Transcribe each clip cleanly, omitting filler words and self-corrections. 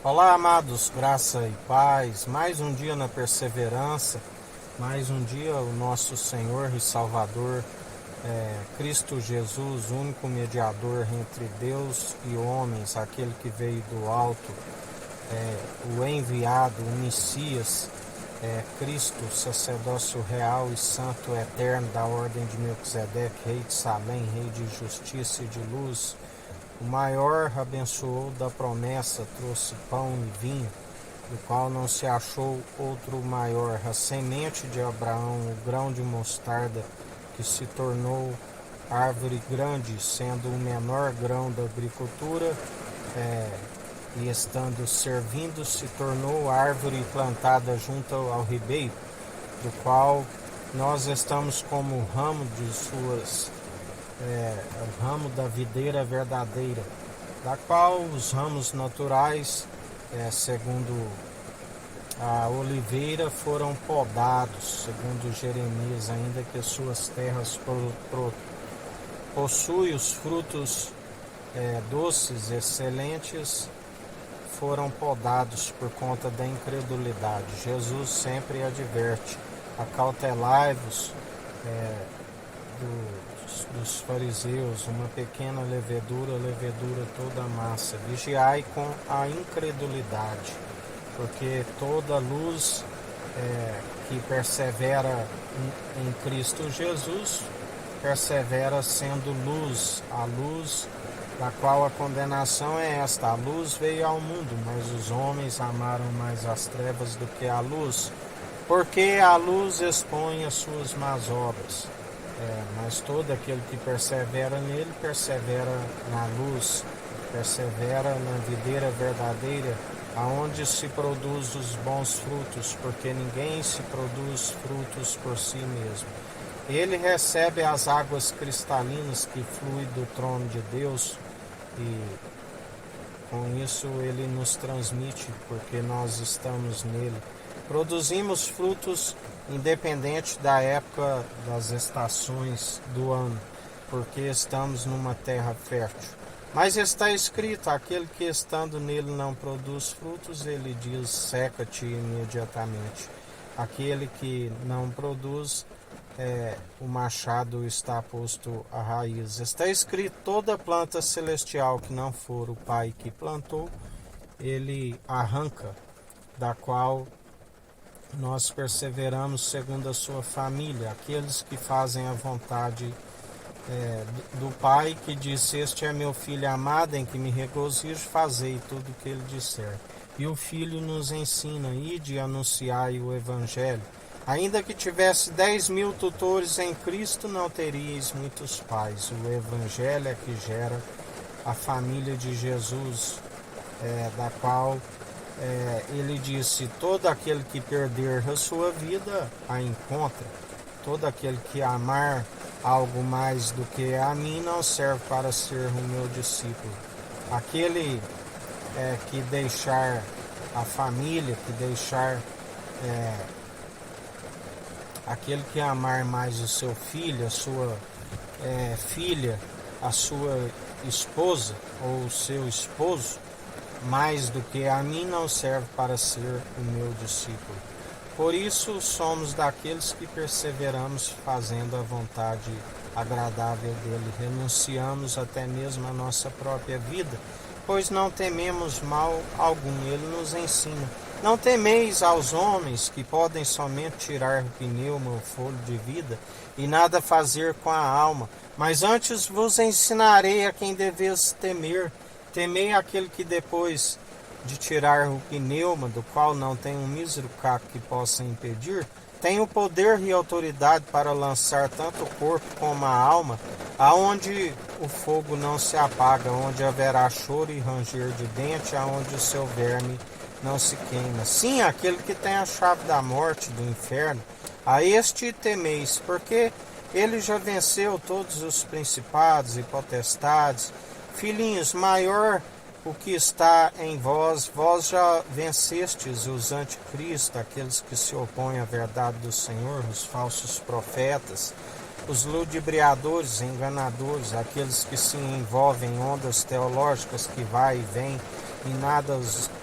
Olá, amados, graça e paz. Mais um dia na perseverança, mais um dia o nosso Senhor e Salvador, Cristo Jesus, único mediador entre Deus e homens, aquele que veio do alto, o enviado, o Messias, Cristo, sacerdócio real e santo eterno da ordem de Melquisedeque, rei de Salém, rei de justiça e de luz. O maior abençoou da promessa, trouxe pão e vinho, do qual não se achou outro maior. A semente de Abraão, o grão de mostarda, que se tornou árvore grande, sendo o menor grão da agricultura, e estando servindo, se tornou árvore plantada junto ao ribeiro, do qual nós estamos como o ramo de suas o ramo da videira verdadeira, da qual os ramos naturais, segundo a oliveira, foram podados, segundo Jeremias, ainda que suas terras possuem os frutos doces, excelentes, foram podados por conta da incredulidade. Jesus sempre adverte: acautelai-vos dos fariseus, uma pequena levedura toda a massa. Vigiai com a incredulidade, porque toda luz que persevera em Cristo Jesus, persevera sendo luz, a luz da qual a condenação é esta: a luz veio ao mundo, mas os homens amaram mais as trevas do que a luz, porque a luz expõe as suas más obras. Mas todo aquele que persevera nele, persevera na luz, persevera na videira verdadeira, aonde se produz os bons frutos, porque ninguém se produz frutos por si mesmo. Ele recebe as águas cristalinas que fluem do trono de Deus, e com isso ele nos transmite, porque nós estamos nele. Produzimos frutos independente da época das estações do ano, porque estamos numa terra fértil. Mas está escrito: aquele que estando nele não produz frutos, ele diz: seca-te imediatamente. Aquele que não produz, o machado está posto à raiz. Está escrito: toda planta celestial que não for o Pai que plantou, ele arranca, da qual nós perseveramos segundo a sua família, aqueles que fazem a vontade do Pai, que disse: este é meu Filho amado, em que me regozijo, fazei tudo o que ele disser. E o Filho nos ensina: ide e anunciai o Evangelho. Ainda que tivesse 10.000 tutores em Cristo, não teríeis muitos pais. O Evangelho é que gera a família de Jesus, da qual ele disse: todo aquele que perder a sua vida a encontra. Todo aquele que amar algo mais do que a mim não serve para ser o meu discípulo. Aquele que deixar a família, que deixar aquele que amar mais o seu filho, a sua filha, a sua esposa ou o seu esposo, mais do que a mim não serve para ser o meu discípulo. Por isso somos daqueles que perseveramos fazendo a vontade agradável dele. Renunciamos até mesmo a nossa própria vida, pois não tememos mal algum. Ele nos ensina: não temeis aos homens, que podem somente tirar o pneuma, o fôlego de vida, e nada fazer com a alma, mas antes vos ensinarei a quem deveis temer. Temei aquele que, depois de tirar o pneuma, do qual não tem um mísero caco que possa impedir, tem o poder e autoridade para lançar tanto o corpo como a alma, aonde o fogo não se apaga, onde haverá choro e ranger de dente, aonde o seu verme não se queima. Sim, aquele que tem a chave da morte, do inferno, a este temeis, porque ele já venceu todos os principados e potestades. Filhinhos, maior o que está em vós, vós já vencestes os anticristos, aqueles que se opõem à verdade do Senhor, os falsos profetas, os ludibriadores, enganadores, aqueles que se envolvem em ondas teológicas que vai e vem, e nada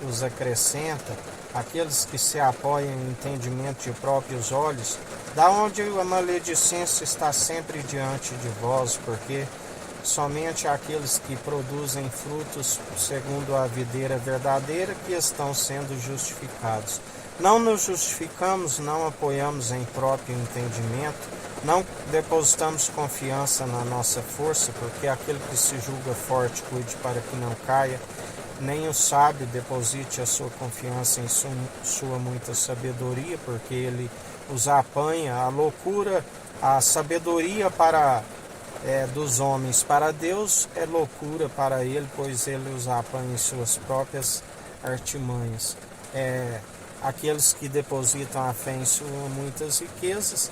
os acrescenta, aqueles que se apoiam em entendimento de próprios olhos, da onde a maledicência está sempre diante de vós, porque somente aqueles que produzem frutos segundo a videira verdadeira que estão sendo justificados. Não nos justificamos, não apoiamos em próprio entendimento, não depositamos confiança na nossa força, porque aquele que se julga forte cuide para que não caia. Nem o sábio deposite a sua confiança em sua muita sabedoria, porque ele os apanha. A loucura, a sabedoria dos homens para Deus é loucura para ele, pois ele os apanha em suas próprias artimanhas. Aqueles que depositam a fé em suas muitas riquezas,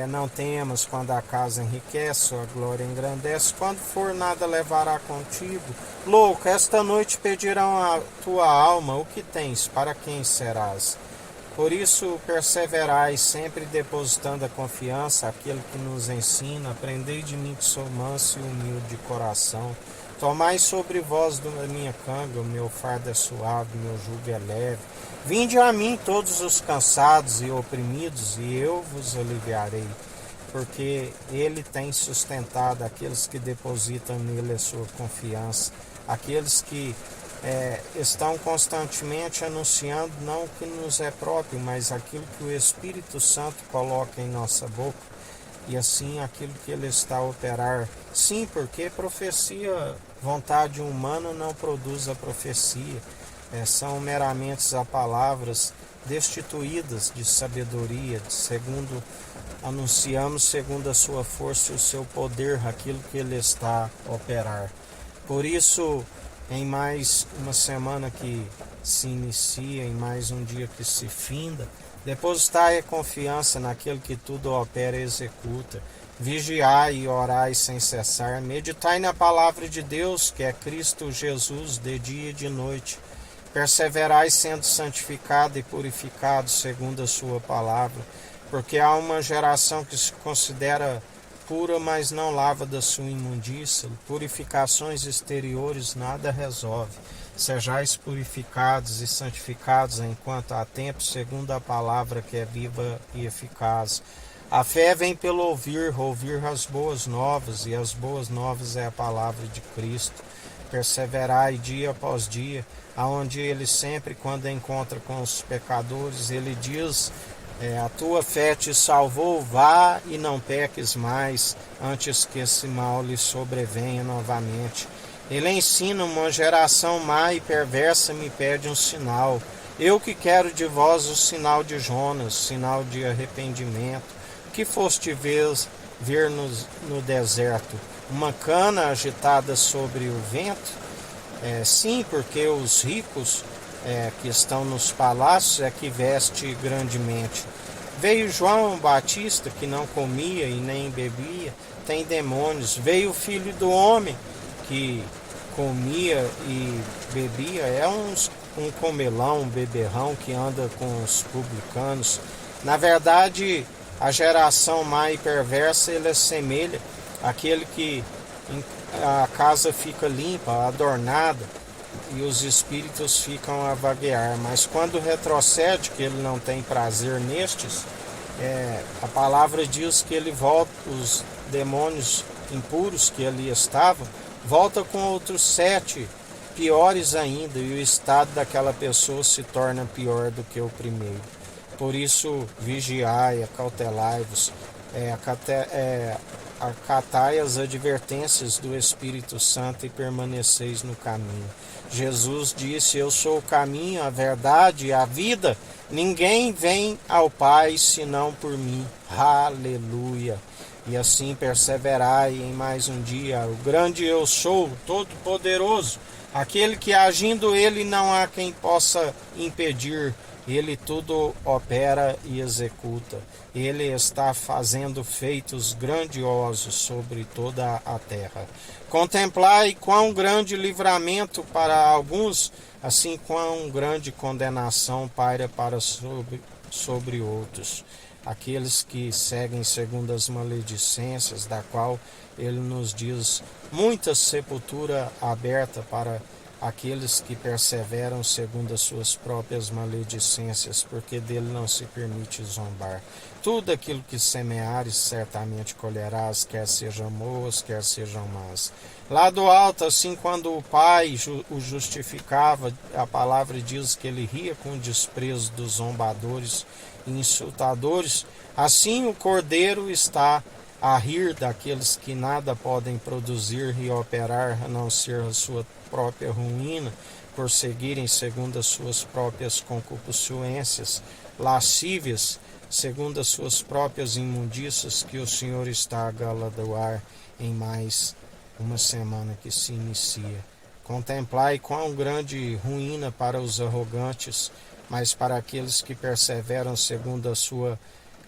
não temas quando a casa enriquece, sua glória engrandece, quando for nada levará contigo. Louco, esta noite pedirão a tua alma, o que tens, para quem serás? Por isso perseverai, sempre depositando a confiança, aquele que nos ensina, aprendei de mim que sou manso e humilde de coração. Tomai sobre vós da minha canga, o meu fardo é suave, meu jugo é leve. Vinde a mim todos os cansados e oprimidos, e eu vos aliviarei. Porque ele tem sustentado aqueles que depositam nele a sua confiança, aqueles que estão constantemente anunciando não o que nos é próprio, mas aquilo que o Espírito Santo coloca em nossa boca, e assim aquilo que ele está a operar. Sim, porque profecia, vontade humana não produz a profecia, são meramente as palavras destituídas de sabedoria, segundo anunciamos segundo a sua força e o seu poder, aquilo que ele está a operar. Por isso, em mais uma semana que se inicia, em mais um dia que se finda, depositai a confiança naquele que tudo opera e executa. Vigiai e orai sem cessar. Meditai na palavra de Deus, que é Cristo Jesus, de dia e de noite. Perseverai sendo santificado e purificado segundo a sua palavra, porque há uma geração que se considera pura, mas não lava da sua imundícia. Purificações exteriores nada resolve. Sejais purificados e santificados enquanto há tempo, segundo a palavra que é viva e eficaz. A fé vem pelo ouvir, ouvir as boas novas, e as boas novas é a palavra de Cristo. Perseverai dia após dia, aonde ele sempre, quando encontra com os pecadores, ele diz: a tua fé te salvou, vá e não peques mais, antes que esse mal lhe sobrevenha novamente. Ele ensina: uma geração má e perversa me pede um sinal. Eu que quero de vós o sinal de Jonas, sinal de arrependimento. Que foste ver no deserto? Uma cana agitada sobre o vento? Sim, porque os ricos que estão nos palácios é que veste grandemente. Veio João Batista, que não comia e nem bebia, tem demônios. Veio o Filho do Homem, que comia e bebia, um comelão, um beberrão que anda com os publicanos. Na verdade, a geração má e perversa, ele assemelha àquele que a casa fica limpa, adornada, e os espíritos ficam a vaguear. Mas quando retrocede, que ele não tem prazer nestes, a palavra diz que ele volta, os demônios impuros que ali estavam, volta com outros 7 piores ainda, e o estado daquela pessoa se torna pior do que o primeiro. Por isso, vigiai, acautelai-vos, acatai as advertências do Espírito Santo e permaneceis no caminho. Jesus disse: eu sou o caminho, a verdade e a vida. Ninguém vem ao Pai senão por mim. Aleluia! E assim perseverai em mais um dia. O grande eu sou, todo-poderoso, aquele que agindo ele não há quem possa impedir. Ele tudo opera e executa. Ele está fazendo feitos grandiosos sobre toda a terra. Contemplai quão grande livramento para alguns, assim quão grande condenação paira para sobre outros. Aqueles que seguem segundo as maledicências, da qual ele nos diz: muita sepultura aberta para aqueles que perseveram segundo as suas próprias maledicências, porque dele não se permite zombar. Tudo aquilo que semeares, certamente colherás, quer sejam boas, quer sejam más. Lá do alto, assim, quando o pai o justificava, a palavra diz que ele ria com o desprezo dos zombadores e insultadores, assim o cordeiro está a rir daqueles que nada podem produzir e operar a não ser a sua própria ruína, por seguirem segundo as suas próprias concupiscências lascívias, segundo as suas próprias imundícias, que o Senhor está a galardoar em mais uma semana que se inicia. Contemplai quão grande ruína para os arrogantes, mas para aqueles que perseveram segundo a sua,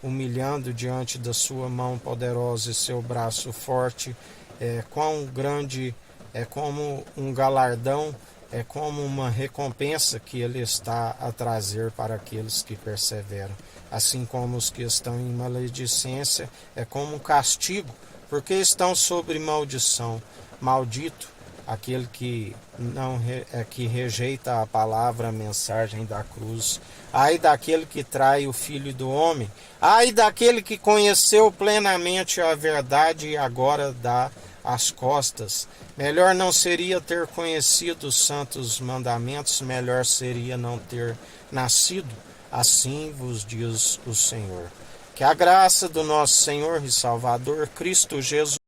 humilhando diante da sua mão poderosa e seu braço forte, quão grande é como um galardão, é como uma recompensa que ele está a trazer para aqueles que perseveram. Assim como os que estão em maledicência, é como um castigo, porque estão sobre maldição. Maldito aquele que não que rejeita a palavra, a mensagem da cruz. Ai daquele que trai o Filho do Homem. Ai daquele que conheceu plenamente a verdade e agora dá as costas. Melhor não seria ter conhecido os santos mandamentos, melhor seria não ter nascido. Assim vos diz o Senhor. Que a graça do nosso Senhor e Salvador Cristo Jesus